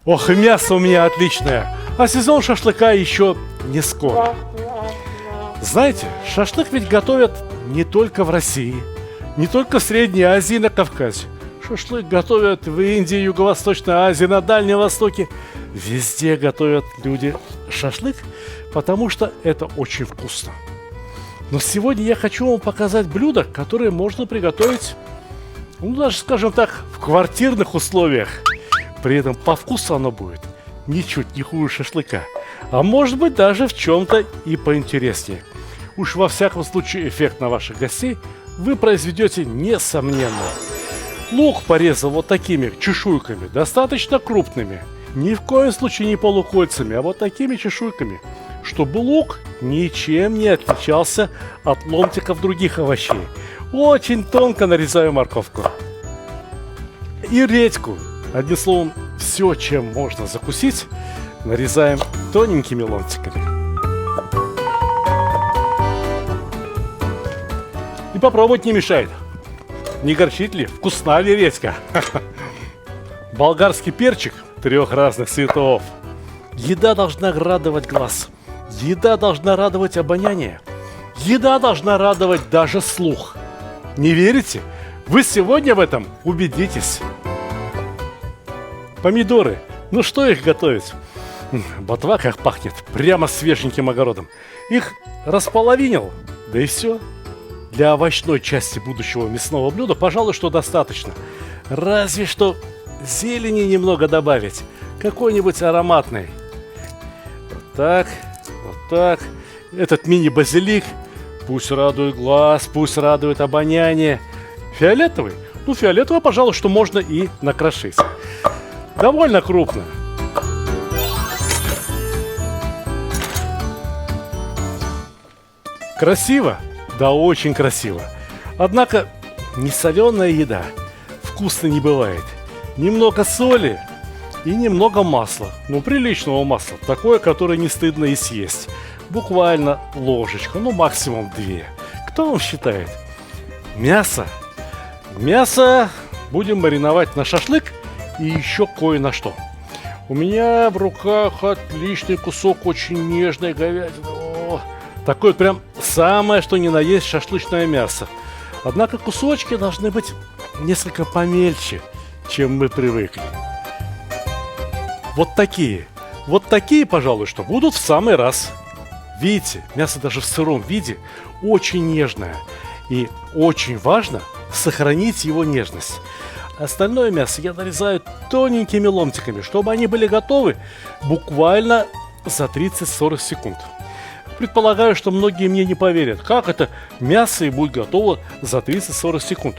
Ох, и мясо у меня отличное, а сезон шашлыка еще не скоро. Знаете, шашлык ведь готовят не только в России, не только в Средней Азии и на Кавказе. Шашлык готовят в Индии, Юго-Восточной Азии, на Дальнем Востоке. Везде готовят люди шашлык, потому что это очень вкусно. Но сегодня я хочу вам показать блюдо, которое можно приготовить, ну даже, скажем так, в квартирных условиях. При этом по вкусу оно будет ничуть не хуже шашлыка. А может быть даже в чем-то и поинтереснее. Уж во всяком случае эффект на ваших гостей вы произведете несомненно. Лук порезал вот такими чешуйками, достаточно крупными. Ни в коем случае не полукольцами, а вот такими чешуйками. Чтобы лук ничем не отличался от ломтиков других овощей. Очень тонко нарезаю морковку. И редьку. Одним словом, все, чем можно закусить, нарезаем тоненькими ломтиками. И попробовать не мешает. Не горчит ли? Вкусна ли редька? Болгарский перчик 3 разных цветов. Еда должна радовать глаз. Еда должна радовать обоняние. Еда должна радовать даже слух. Не верите? Вы сегодня в этом убедитесь. Помидоры. Ну что их готовить? Ботва как пахнет. Прямо свеженьким огородом. Их располовинил. Да и все. Для овощной части будущего мясного блюда, пожалуй, что достаточно. Разве что зелени немного добавить. Какой-нибудь ароматный. Вот так. Вот так. Этот мини-базилик. Пусть радует глаз, пусть радует обоняние. Фиолетовый? Ну, фиолетовый, пожалуй, что можно и накрошить. Довольно крупно. Красиво? Да, очень красиво. Однако не соленая еда вкусно не бывает. Немного соли и немного масла. Ну, приличного масла. Такое, которое не стыдно и съесть. Буквально ложечку, ну максимум 2. Кто вам считает? Мясо. Мясо будем мариновать на шашлык и еще кое-на что. У меня в руках отличный кусок очень нежной говядины. О, такое прям самое, что ни на есть шашлычное мясо. Однако кусочки должны быть несколько помельче, чем мы привыкли. Вот такие. Вот такие, пожалуй, что будут в самый раз. Видите, мясо даже в сыром виде очень нежное. И очень важно сохранить его нежность. Остальное мясо я нарезаю тоненькими ломтиками, чтобы они были готовы буквально за 30-40 секунд. Предполагаю, что многие мне не поверят. Как это мясо и будет готово за 30-40 секунд?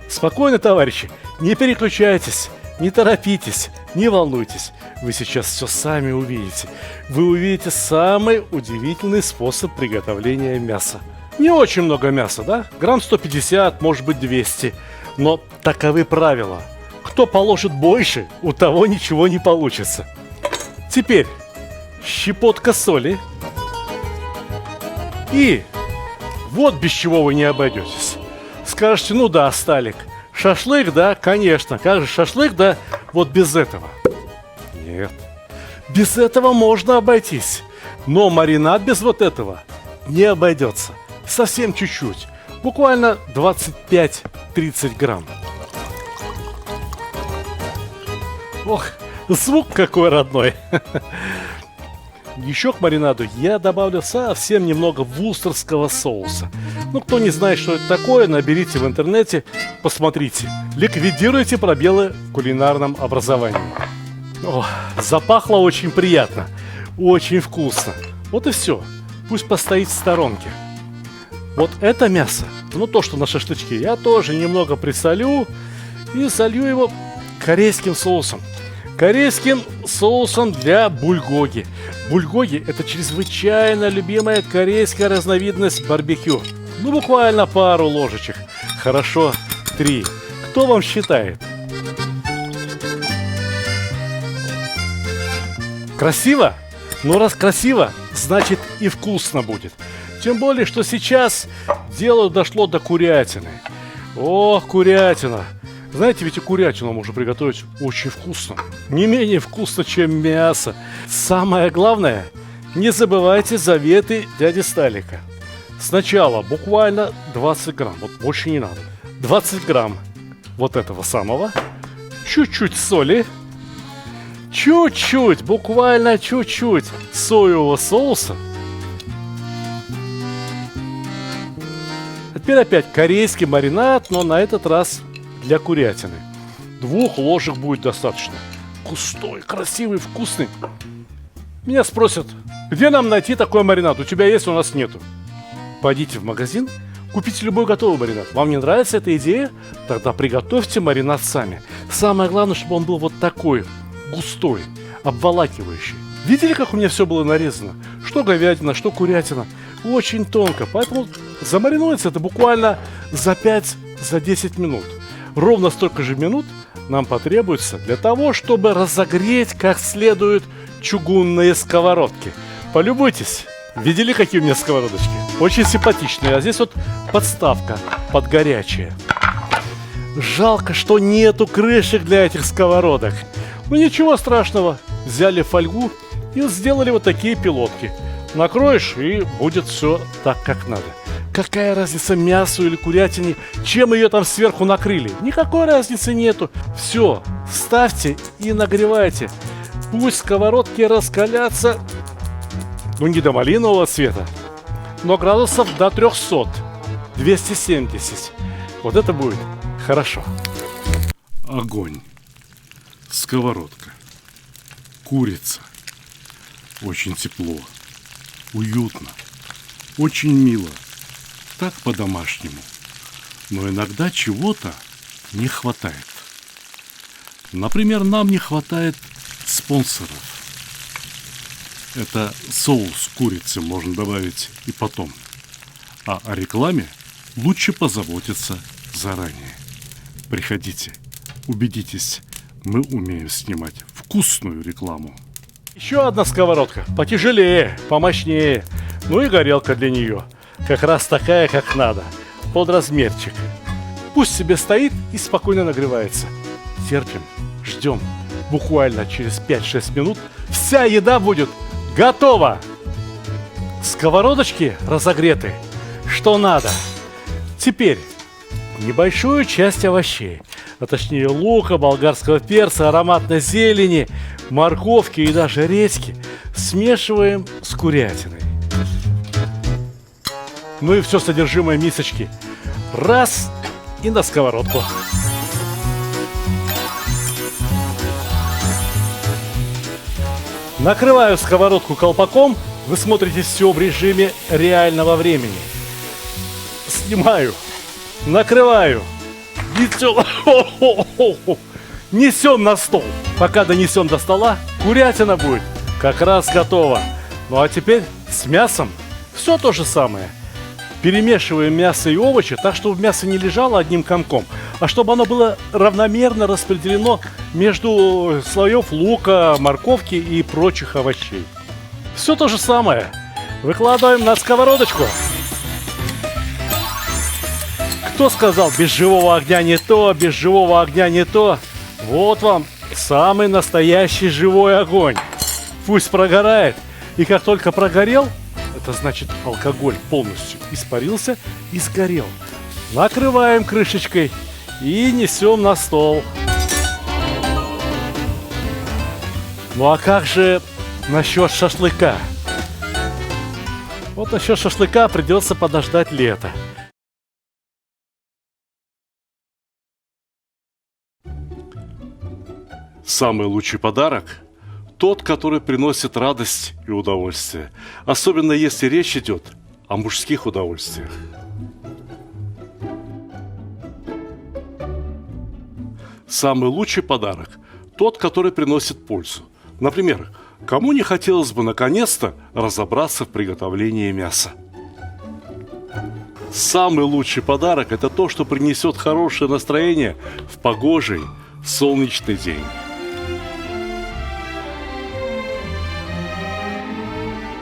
Спокойно, товарищи, не переключайтесь, не торопитесь, не волнуйтесь. Вы сейчас все сами увидите. Вы увидите самый удивительный способ приготовления мяса. Не очень много мяса, да? Грамм 150, может быть 200. Но таковы правила. Кто положит больше, у того ничего не получится. Теперь щепотка соли. И вот без чего вы не обойдетесь. Скажете, ну да, Сталик, шашлык, да, конечно. Как же шашлык, да, вот без этого. Нет, без этого можно обойтись. Но маринад без вот этого не обойдется. Совсем чуть-чуть. Буквально 25-30 грамм. Ох, звук какой родной. Еще к маринаду я добавлю совсем немного вустерского соуса. Ну, кто не знает, что это такое, наберите в интернете, посмотрите. Ликвидируйте пробелы в кулинарном образовании. О, запахло очень приятно, очень вкусно. Вот и все. Пусть постоит в сторонке. Вот это мясо, ну то, что на шашлычке, я тоже немного присолю и солью его корейским соусом. Корейским соусом для бульгоги. Бульгоги – это чрезвычайно любимая корейская разновидность барбекю. Ну, буквально пару ложечек. Хорошо, 3. Кто вам считает? Красиво? Ну, раз красиво, значит и вкусно будет. Тем более, что сейчас дело дошло до курятины. Ох, курятина. Знаете, ведь и курятину можно приготовить очень вкусно. Не менее вкусно, чем мясо. Самое главное, не забывайте заветы дяди Сталика. Сначала буквально 20 грамм, вот больше не надо. 20 грамм вот этого самого. Чуть-чуть соли. Чуть-чуть, буквально чуть-чуть соевого соуса. А теперь опять корейский маринад, но на этот раз для курятины. 2 ложек будет достаточно. Густой, красивый, вкусный. Меня спросят, где нам найти такой маринад? У тебя есть, у нас нету. Пойдите в магазин, купите любой готовый маринад. Вам не нравится эта идея? Тогда приготовьте маринад сами. Самое главное, чтобы он был вот такой, густой, обволакивающий. Видели, как у меня все было нарезано? Что говядина, что курятина. Очень тонко. Поэтому замаринуется это буквально за 5-10 минут. Ровно столько же минут нам потребуется для того, чтобы разогреть как следует чугунные сковородки. Полюбуйтесь. Видели, какие у меня сковородочки? Очень симпатичные. А здесь вот подставка под горячее. Жалко, что нету крышек для этих сковородок. Ну ничего страшного. Взяли фольгу и сделали вот такие пилотки. Накроешь, и будет все так, как надо. Какая разница мясу или курятине, чем ее там сверху накрыли? Никакой разницы нету. Все, ставьте и нагревайте. Пусть сковородки раскалятся, ну не до малинового цвета, но градусов до 300, 270. Вот это будет хорошо. Огонь, сковородка, курица. Очень тепло, уютно, очень мило. Так по-домашнему. Но иногда чего-то не хватает. Например, нам не хватает спонсоров. Это соус курицы можно добавить и потом. А о рекламе лучше позаботиться заранее. Приходите, убедитесь, мы умеем снимать вкусную рекламу. Еще одна сковородка, потяжелее, помощнее. Ну и горелка для нее. Как раз такая, как надо. Под размерчик. Пусть себе стоит и спокойно нагревается. Терпим, ждем. Буквально через 5-6 минут вся еда будет готова. Сковородочки разогреты. Что надо. Теперь небольшую часть овощей. А точнее лука, болгарского перца, ароматной зелени, морковки и даже редьки смешиваем с курятиной. Ну и все содержимое мисочки. Раз и на сковородку. Накрываю сковородку колпаком. Вы смотрите все в режиме реального времени. Снимаю. Накрываю. Несем на стол. Пока донесем до стола, курятина будет как раз готова. Ну а теперь с мясом все то же самое. Перемешиваем мясо и овощи так, чтобы мясо не лежало одним комком, а чтобы оно было равномерно распределено между слоев лука, морковки и прочих овощей. Все то же самое. Выкладываем на сковородочку. Кто сказал, без живого огня не то, без живого огня не то? Вот вам самый настоящий живой огонь. Пусть прогорает. И как только прогорел, это значит, алкоголь полностью испарился и сгорел. Накрываем крышечкой и несем на стол. Ну а как же насчет шашлыка? Вот насчет шашлыка придется подождать лета. Самый лучший подарок – тот, который приносит радость и удовольствие. Особенно если речь идет о мужских удовольствиях. Самый лучший подарок – тот, который приносит пользу. Например, кому не хотелось бы наконец-то разобраться в приготовлении мяса? Самый лучший подарок – это то, что принесет хорошее настроение в погожий, солнечный день.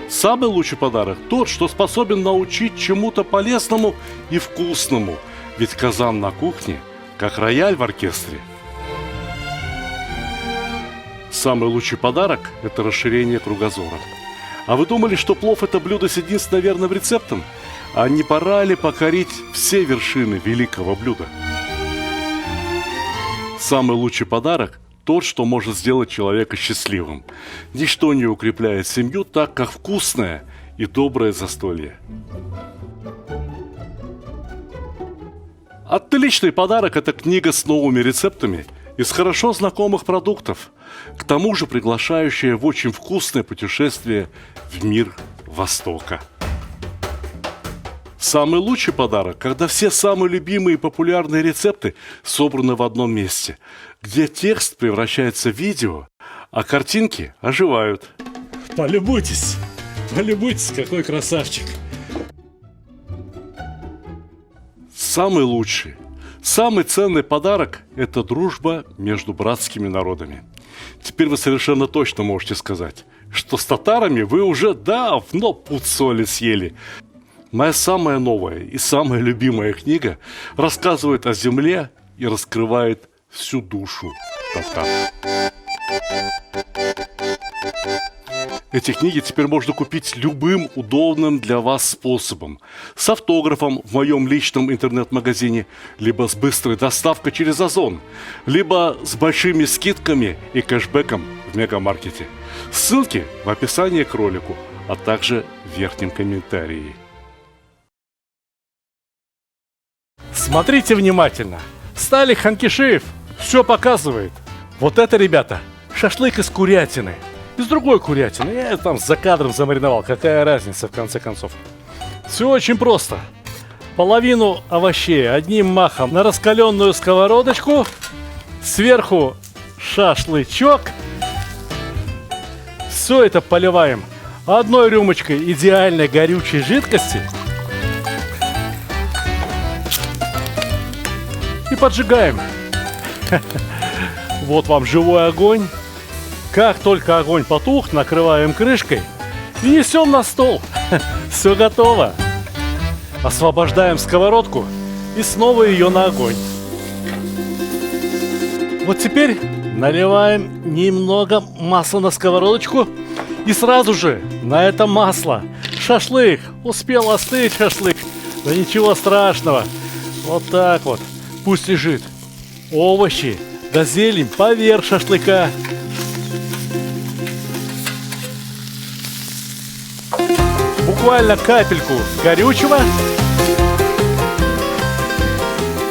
Самый лучший подарок – тот, что способен научить чему-то полезному и вкусному. Ведь казан на кухне как рояль в оркестре. Самый лучший подарок – это расширение кругозора. А вы думали, что плов – это блюдо с единственным верным рецептом? А не пора ли покорить все вершины великого блюда? Самый лучший подарок – тот, что может сделать человека счастливым. Ничто не укрепляет семью так, как вкусное и доброе застолье. Отличный подарок – это книга с новыми рецептами из хорошо знакомых продуктов, к тому же приглашающая в очень вкусное путешествие в мир Востока. Самый лучший подарок, когда все самые любимые и популярные рецепты собраны в одном месте, где текст превращается в видео, а картинки оживают. Полюбуйтесь, какой красавчик. Самый лучший, самый ценный подарок – это дружба между братскими народами. Теперь вы совершенно точно можете сказать, что с татарами вы уже давно пуд соли съели. Моя самая новая и самая любимая книга рассказывает о земле и раскрывает всю душу татар. Эти книги теперь можно купить любым удобным для вас способом. С автографом в моем личном интернет-магазине, либо с быстрой доставкой через Озон, либо с большими скидками и кэшбэком в мегамаркете. Ссылки в описании к ролику, а также в верхнем комментарии. Смотрите внимательно. Сталик Ханкишиев все показывает. Вот это, ребята, шашлык из курятины. Из другой курятины. Я там за кадром замариновал. Какая разница, в конце концов. Все очень просто. Половину овощей одним махом на раскаленную сковородочку. Сверху шашлычок. Все это поливаем одной рюмочкой идеальной горючей жидкости. И поджигаем. Вот вам живой огонь. Как только огонь потух, накрываем крышкой и несем на стол. Все готово. Освобождаем сковородку и снова ее на огонь. Вот теперь наливаем немного масла на сковородочку и сразу же на это масло шашлык. Успел остыть шашлык. Да ничего страшного. Вот так вот. Пусть лежит. Овощи да зелень поверх шашлыка. Буквально капельку горючего.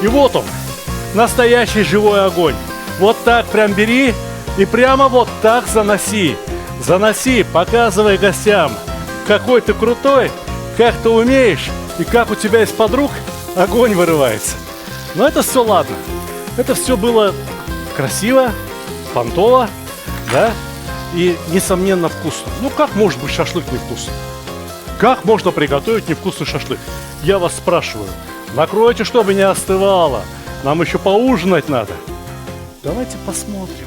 И вот он, настоящий живой огонь. Вот так прям бери и прямо вот так заноси. Заноси, показывай гостям, какой ты крутой, как ты умеешь и как у тебя из-под рук огонь вырывается. Но это все ладно. Это все было красиво, понтово, да? И, несомненно, вкусно. Ну, как может быть шашлык невкусный? Как можно приготовить невкусный шашлык? Я вас спрашиваю. Накройте, чтобы не остывало. Нам еще поужинать надо. Давайте посмотрим,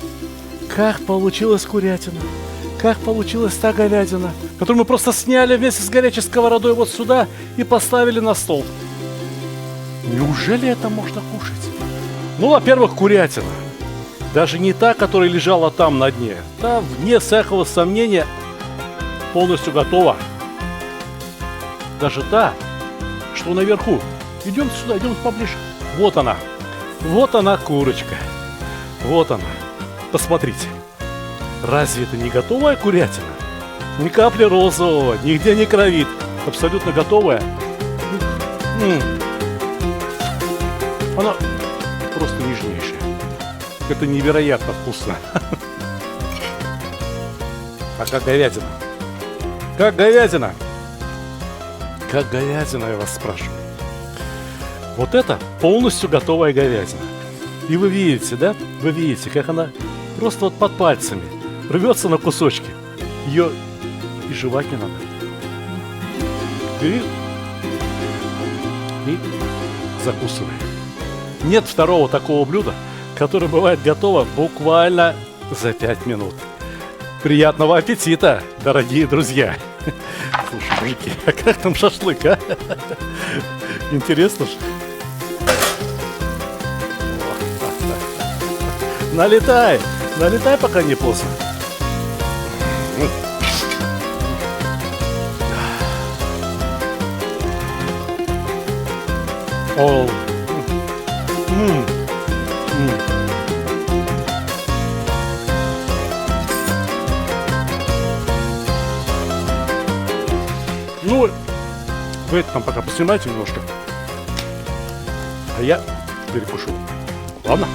как получилась курятина. Как получилась та говядина, которую мы просто сняли вместе с горячей сковородой вот сюда и поставили на стол. Неужели это можно кушать? Ну, во-первых, курятина. Даже не та, которая лежала там на дне. Та, вне всякого сомнения, полностью готова. Даже та, что наверху. Идемте сюда, идемте поближе. Вот она. Вот она, курочка. Вот она. Посмотрите. Разве это не готовая курятина? Ни капли розового, нигде не кровит. Абсолютно готовая. Она просто нежнейшая. Это невероятно вкусно. А как говядина? Как говядина? Как говядина, я вас спрашиваю. Вот это полностью готовая говядина. И вы видите, да? Вы видите, как она просто вот под пальцами рвется на кусочки. Ее и жевать не надо. Бери и закусывай. Нет второго такого блюда, которое бывает готово буквально за 5 минут. Приятного аппетита, дорогие друзья! Слушай, мужики, а как там шашлык, а? Интересно же. Налетай, налетай, пока не поздно. О, м, м. Ну, вы это там пока поснимайте немножко, а я перекушу. Ладно?